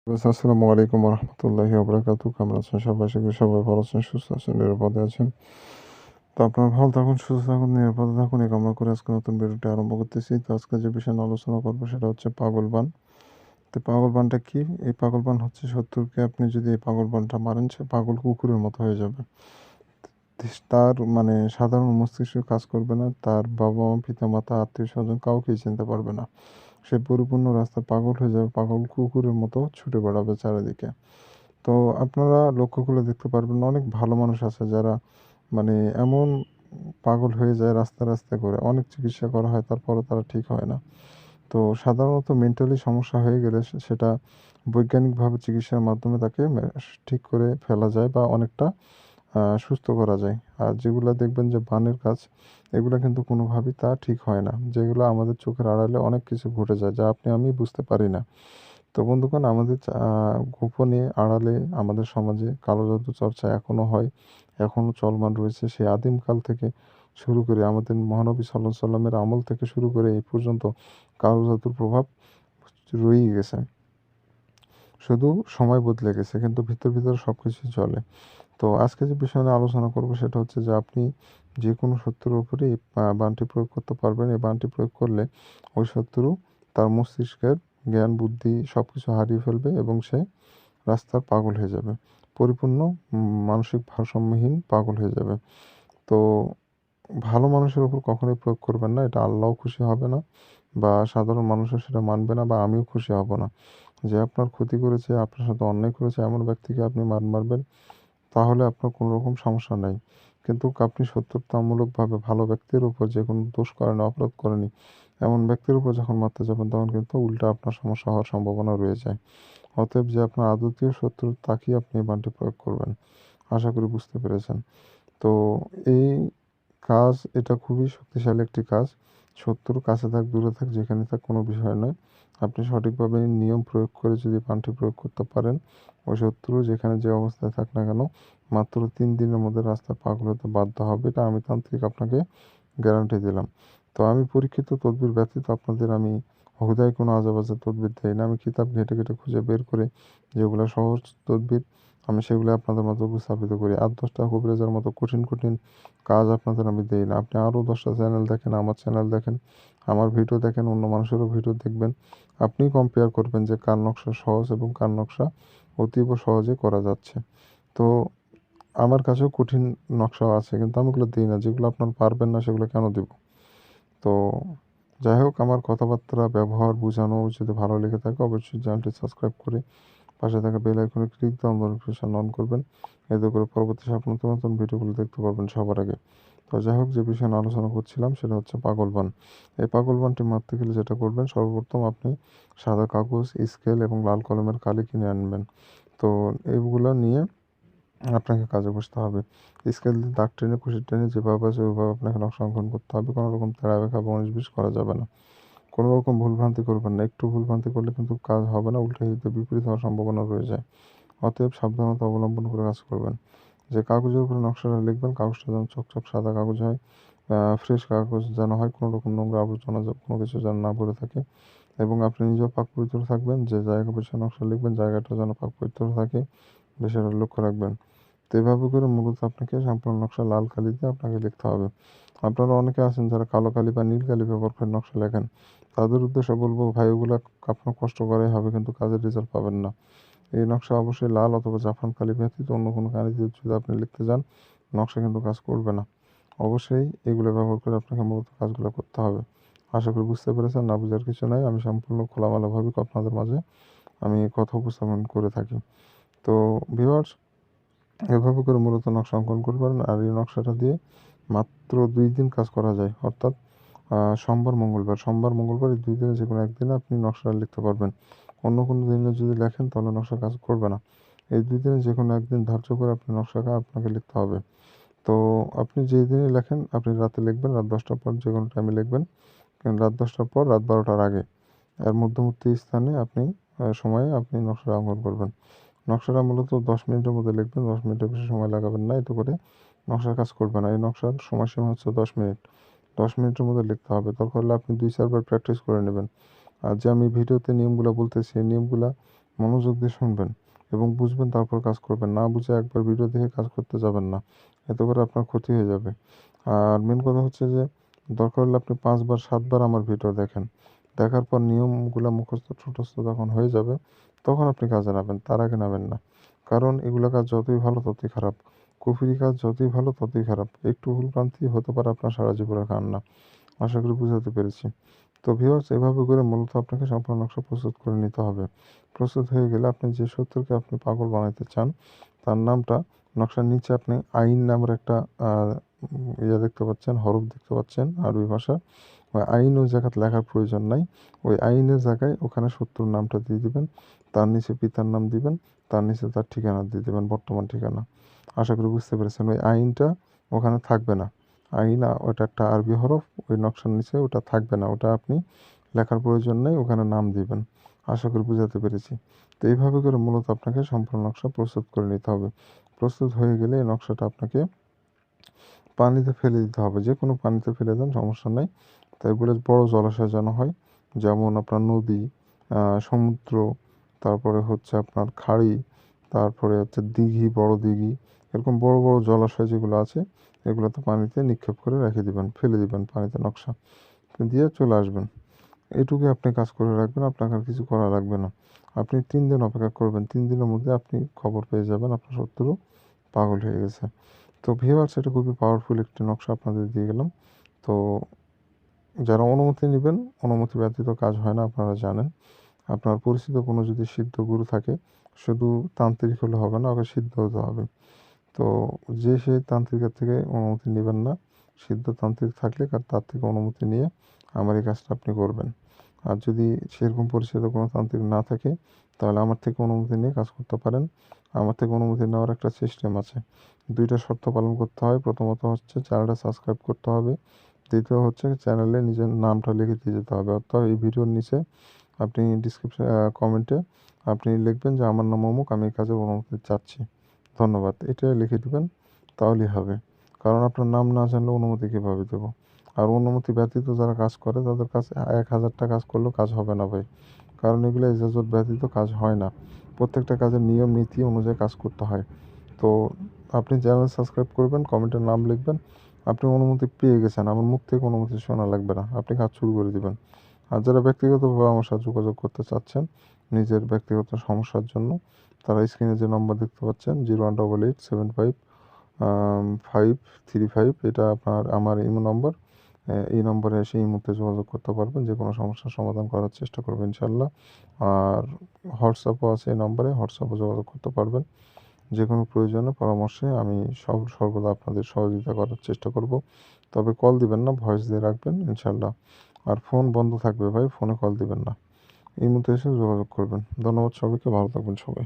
আসসালামু আলাইকুম রহমতুল্লাহি ওবরাকাতু। কেমন আছেন সবাই? আশা করি সবাই ভালো আছেন, সুস্থ আছেন, নিরাপদে আছেন। তো আপনারা ভালো থাকুন, সুস্থ থাকুন, নিরাপদে থাকুন এই কামনা করে আজকে নতুন ভিডিওটি আরম্ভ করতেছি। তো আজকে যে বিষয় নিয়ে আলোচনা করবো সেটা হচ্ছে পাগলবান। তো পাগলবানটা কি? এই পাগলবান হচ্ছে শত্রুকে আপনি যদি এই পাগলবানটা মারেন সে পাগল কুকুরের মতো হয়ে যাবে। তার মানে সাধারণ মস্তিষ্ক কাজ করবে না, তার বাবা-মা, পিতা-মাতা, আত্মীয়-স্বজন কাউকেই চিনতে পারবে না। সে পরিপূর্ণ রাস্তায় পাগল হয়ে যাবে, পাগল কুকুরের মতো ছুটে বেড়াবে চারিদিকে। তো আপনারা লক্ষ্য করলে দেখতে পারবেন অনেক ভালো মানুষ আছে যারা মানে এমন পাগল হয়ে যায় রাস্তায় রাস্তায় করে। অনেক চিকিৎসা করা হয় তারপরেও তারা ঠিক হয় না। তো সাধারণত মেন্টালি সমস্যা হয়ে গেলে সেটা বৈজ্ঞানিকভাবে চিকিৎসার মাধ্যমে তাকে ঠিক করে ফেলা যায় বা অনেকটা সুস্থ করা যায়। আর যেগুলা দেখবেন যে বানের কাজ, এগুলা কিন্তু কোনোভাবেই তা ঠিক হয় না। যেগুলো আমাদের চোখের আড়ালে অনেক কিছু ঘটে যায় যা আপনি আমি বুঝতে পারি না। তো বন্ধুগণ আমাদের গোপনে আড়ালে আমাদের সমাজে কালো জাদু চর্চা এখনো হয়, এখনো চলমান রয়েছে। সেই আদিমকাল থেকে শুরু করে আমাদের মহানবী সাল্লাল্লাহু আলাইহি সাল্লামের আমল থেকে শুরু করে এই পর্যন্ত কালো জাদুর প্রভাব রয়েই গেছে। শুধু সময় বদলে গেছে কিন্তু ভিতরে সবকিছুই চলে। তো আজকে যে বিষয় নিয়ে আলোচনা করব সেটা হচ্ছে যে আপনি যেকোনো শত্রুর উপরে এই বাণটি প্রয়োগ করতে পারবেন। এই বাণটি প্রয়োগ করলে ওই শত্রু তার মস্তিষ্কের জ্ঞান, বুদ্ধি সবকিছু হারিয়ে ফেলবে এবং সে রাস্তার পাগল হয়ে যাবে। পরিপূর্ণ মানসিক ভারসাম্যহীন পাগল হয়ে যাবে। তো ভালো মানুষের উপর কখনোই প্রয়োগ করবেন না। এটা আল্লাহও খুশি হবে না বা সাধারণ মানুষও সেটা মানবে না বা আমিও খুশি হব না। যে আপনার ক্ষতি করেছে, আপনার সাথে অন্যায় করেছে এমন ব্যক্তিকে আপনি মারবেন, তাহলে আপনার কোনো রকম সমস্যা নাই। কিন্তু আপনি শত্রুতামূলকভাবে ভালো ব্যক্তির উপর যে কোনো দোষ করেনি, অপরাধ করেনি, এমন ব্যক্তির উপর যখন মারতে যাবেন তখন কিন্তু উল্টা আপনার সমস্যা হওয়ার সম্ভাবনা রয়ে যায়। অতএব যে আপনার আদতীয় শত্রু তাকেই আপনি এই বাণটি প্রয়োগ করবেন। আশা করি বুঝতে পেরেছেন। তো এই কাজ এটা খুবই শক্তিশালী একটি কাজ। শত্রু কাছে থাক, দূরে থাক, যেখানে থাক কোনো বিষয় নয়। আপনি সঠিকভাবে নিয়ম প্রয়োগ করে যদি বাণটি প্রয়োগ করতে পারেন, ওই শত্রু যেখানে যে অবস্থায় থাক না কেন, মাত্র ৩ দিনের মধ্যে রাস্তায় পাগল হতে বাধ্য হবে। এটা আমি তান্ত্রিক আপনাকে গ্যারান্টি দিলাম। তো আমি পরীক্ষিত তদবির ব্যতীত আপনাদের আমি হুদায় কোনো আজেবাজে তদবির দেই না। আমি কিতাব ঘেঁটে খুঁজে বের করে যেগুলা সহজ তদবির আমি সেগুলো আপনাদের মাঝে উপস্থাপিত করি। ৮-১০টা কবিরাজের মতো কঠিন কাজ আপনাদের আমি দেই না। আপনি আরও ১০টা চ্যানেল দেখেন, আমার চ্যানেল দেখেন, আমার ভিডিও দেখেন, অন্য মানুষেরও ভিডিও দেখবেন। আপনিই কম্পেয়ার করবেন যে কার নকশা সহজ এবং কার নকশা অতীব সহজে করা যাচ্ছে। তো আমার কাছেও কঠিন নকশাও আছে কিন্তু আমি ওগুলো দিই না। যেগুলো আপনারা পারবেন না সেগুলো কেন দিব? তো যাই হোক আমার কথাবার্তা, ব্যবহার, বুঝানো যদি ভালো লেগে থাকে অবশ্যই চ্যানেলটি সাবস্ক্রাইব করে পাশে থাকা বেল আইকনে ক্লিক দিয়ে নোটিফিকেশন অন করবেন। এতে করে পরবর্তী সব নতুন নতুন ভিডিওগুলো দেখতে পারবেন সবার আগে। তো যাই হোক যে বিষয়ে নিয়ে আলোচনা করছিলাম সেটা হচ্ছে পাগলবান। এই পাগলবানটি মারতে গেলে যেটা করবেন সর্বপ্রথম আপনি সাদা কাগজ, স্কেল এবং লাল কলমের কালি কিনে আনবেন। তো এগুলো নিয়ে আপনাকে কাজে বসতে হবে। স্কেল দিয়ে দাগ টেনে, কুশি টেনে যেভাবে আছে ওইভাবে আপনাকে নকশা অঙ্কন করতে হবে। কোনো রকম তেড়া বেঁকা বা ১৯-২০ করা যাবে না। কোনো রকম ভুলভ্রান্তি করবেন না। একটু ভুলভ্রান্তি করলে কিন্তু কাজ হবে না, উল্টে হিতে বিপরীত হওয়ার সম্ভাবনা রয়ে যায়। অতএব সাবধানতা অবলম্বন করে কাজ করবেন। যে কাগজের উপরে নকশাটা লিখবেন, কাগজটা যেন চকচক সাদা কাগজ হয়। ফ্রেশ কাগজ যেন হয়, কোনো রকম নোংরা আবর্জনা কোনো কিছু যেন না ভরে থাকে এবং আপনি নিজেও পাক পবিত্র থাকবেন। যে জায়গা বিষয়ে নকশা লিখবেন জায়গাটা যেন পাক পবিত্র থাকে, বিষয়টা লক্ষ্য রাখবেন। তো এভাবে করে মূলত আপনাকে সম্পূর্ণ নকশা লাল কালি দিয়ে আপনাকে লিখতে হবে। আপনারা অনেকে আছেন যারা কালো কালি বা নীল কালি ব্যবহার করে নকশা লেখেন। তাদের উদ্দেশ্যে বলব ভাই ওগুলা আপনার কষ্ট করাই হবে কিন্তু কাজের রেজাল্ট পাবেন না। এই নকশা অবশ্যই লাল অথবা জাফরান কালি ব্যতীত অন্য কোনো কালিতে যদি আপনি লিখতে যান, নকশা কিন্তু কাজ করবে না। অবশ্যই এগুলো ব্যবহার করে আপনাকে মূলত কাজগুলো করতে হবে। আশা করি বুঝতে পেরেছেন, না বুঝার কিছু নাই। আমি সম্পূর্ণ খোলামেলাভাবে আপনাদের মাঝে আমি কথা উপস্থাপন করে থাকি। তো ভিউয়ার্স এভাবে করে মূলত নকশা অঙ্কন করবেন আর এই নকশাটা দিয়ে মাত্র ২ দিন কাজ করা যায়। অর্থাৎ সোমবার, মঙ্গলবার এই ২ দিনে যেকোনো একদিনে আপনি নকশা লিখতে পারবেন। অন্য কোনো দিনে যদি লেখেন তাহলে নকশা কাজ করবে না। এই ২ দিনে যেকোনো একদিন ধার্য করে আপনি নকশাটা আপনাকে লিখতে হবে। তো আপনি যেই দিনই লেখেন আপনি রাতে লিখবেন, রাত ১০টার পর যেকোনো টাইমে লিখবেন। রাত ১০টার পর রাত ১২টার আগে। এর মধ্যবর্তী স্থানে আপনি সময়ে আপনি নকশা অঙ্কন করবেন। নকশাটা মূলত ১০ মিনিটের মধ্যে লিখবেন। ১০ মিনিটের বেশি সময় লাগাবেন না। এতে করে নকশার কাজ করবে না। এই নকশার সময়সীমা হচ্ছে ১০ মিনিট। ১০ মিনিটের মধ্যে লিখতে হবে। দরকার হলে আপনি ২-৪ বার প্র্যাকটিস করে নেবেন। আর যে আমি ভিডিওতে নিয়মগুলা বলতেছি, এই নিয়মগুলা মনোযোগ দিয়ে শুনবেন এবং বুঝবেন, তারপর কাজ করবেন। না বুঝে একবার ভিডিও দেখে কাজ করতে যাবেন না। এতে করে আপনার ক্ষতি হয়ে যাবে। আর মেন কথা হচ্ছে যে, দরকার হলে আপনি ৫ বার ৭ বার আমার ভিডিও দেখেন। দেখার পর নিয়মগুলা মুখস্থ ঠুটস্থ যখন হয়ে যাবে, তখন আপনি কাজে নামেন। তার আগে নামেন না। কারণ এগুলা কাজ যতই ভালো ততই খারাপ। কুফরি কাজ যতই ভালো ততই খারাপ। একটু ভুলভ্রান্তি হতে পারে আপনার সারা জীবনের কান্না। আশা করি বুঝাতে পেরেছি। তো ভিউয়ার্স, এভাবে করে মূলত আপনাকে সম্পূর্ণ নকশা প্রস্তুত করে নিতে হবে। প্রস্তুত হয়ে গেলে আপনি যে শত্রুকে আপনি পাগল বানাইতে চান, তার নামটা নকশার নিচে আপনি আইন নামের একটা আ দেখতে পাচ্ছেন, হরফ দেখতে পাচ্ছেন আরবি ভাষার। ওই আইন ওই জায়গাতে লেখার প্রয়োজন নাই। ওই আইনের জায়গায় ওখানে শত্রুর নামটা দিয়ে দিবেন। তার নিচে পিতার নাম দিবেন। তার নিচে তার ঠিকানা দিয়ে দিবেন, বর্তমান ঠিকানা। আশা করি বুঝতে পেরেছেন। ওই আইনটা ওখানে থাকবে না। আইন ওটা একটা আরবি হরফ। ওই নকশার নিচে ওটা থাকবে না। ওটা আপনি লেখার প্রয়োজন নেই। ওখানে নাম দিবেন। আশা করি বুঝাতে পেরেছি। তো এইভাবে করে মূলত আপনাকে সম্পূর্ণ নকশা প্রস্তুত করে নিতে হবে। প্রস্তুত হয়ে গেলে এই নকশাটা আপনাকে পানিতে ফেলে দিতে হবে। যেকোনো পানিতে ফেলে দেন, সমস্যা নাই। তো এগুলো বড় জলাশয় যেন হয়। যেমন আপনার নদী, সমুদ্র, তারপরে হচ্ছে আপনার খাঁড়ি, তারপরে হচ্ছে দিঘি, বড় দিঘি। এরকম বড়, বড় জলাশয় যেগুলো আছে, এগুলোতে পানিতে নিক্ষেপ করে রেখে দিবেন, ফেলে দিবেন পানিতে নকশা। দিয়ে চলে আসবেন। এটুকুই আপনি কাজ করে রাখবেন। আপনাকে আর কিছু করা লাগবে না। আপনি ৩ দিন অপেক্ষা করবেন। ৩ দিনের মধ্যে আপনি খবর পেয়ে যাবেন আপনার শত্রু পাগল হয়ে গেছে। তো ভিউয়ার্স, এটা খুবই পাওয়ারফুল একটি নকশা আপনাদের দিয়ে গেলাম। তো যারা অনুমতি নিবেন, অনুমতি ব্যতীত কাজ হয় না, আপনারা জানেন। আপনার পরিচিত কোনো যদি সিদ্ধ গুরু থাকে, শুধু তান্ত্রিক হলে হবে না, ওকে সিদ্ধ হতে হবে। তো যে সেই তান্ত্রিকের থেকে অনুমতি নিবেন না। সিদ্ধ তান্ত্রিক থাকলে তার থেকে অনুমতি নিয়ে আমার এই কাজটা আপনি করবেন। আর যদি সেরকম পরিচিত কোনো তান্ত্রিক না থাকে, তাহলে আমার থেকে অনুমতি নিয়ে কাজ করতে পারেন। আমার থেকে অনুমতি নেওয়ার একটা সিস্টেম আছে। ২ টা শর্ত পালন করতে হয়। প্রথমত হচ্ছে চ্যানেলটা সাবস্ক্রাইব করতে হবে। দ্বিতীয় হচ্ছে চ্যানেলে নিজের নামটা লিখে দিয়ে যেতে হবে। অর্থাৎ এই ভিডিওর নিচে আপনি কমেন্টে আপনি লিখবেন যে, "আমার নাম অমুক, আমি এই কাজের অনুমতি চাচ্ছি। ধন্যবাদ।" এটা লিখে দিবেন, তাহলেই হবে। কারণ আপনার নাম না জানলে অনুমতি কিভাবে দেব? আর অনুমতি ব্যতীত যারা কাজ করে, তাদের কাছে ১,০০০ টা কাজ করলেও কাজ হবে না ভাই। কারণ এগুলো ইজাজত ব্যতীত কাজ হয় না। প্রত্যেকটা কাজের নিয়ম নীতি অনুযায়ী কাজ করতে হয়। তো আপনি চ্যানেল সাবস্ক্রাইব করবেন, কমেন্টে নাম লিখবেন। আপনি অনুমতি পেয়ে গেছেন। আমার মুখ থেকে অনুমতি শোনা লাগবে না। আপনি কাজ শুরু করে দিবেন। আর যারা ব্যক্তিগতভাবে আমার সাথে যোগাযোগ করতে চাচ্ছেন, নিজের ব্যক্তিগত সমস্যার জন্য, তারা স্ক্রিনে যে নম্বর দেখতে পাচ্ছেন 01887 535, এটা আমার ইমো নম্বর। এই নম্বরে এসে এই মুহূর্তে যোগাযোগ করতে পারবেন। যেকোনো সমস্যার সমাধান করার চেষ্টা করব ইনশাআল্লাহ। আর হোয়াটসঅ্যাপও আছে এই নম্বরে, হোয়াটসঅ্যাপে যোগাযোগ করতে পারবেন। যেকোনো প্রয়োজনে পরামর্শে আমি সর্বদা আপনাদের সহযোগিতা করার চেষ্টা করব। তবে কল দিবেন না, ভয়েস দিয়ে রাখবেন ইনশাআল্লাহ। আর ফোন বন্ধ থাকবে ভাই, ফোনে কল দিবেন না। এই মুহূর্তে এসে যোগাযোগ করবেন। ধন্যবাদ সবাইকে, ভালো থাকবেন সবাই।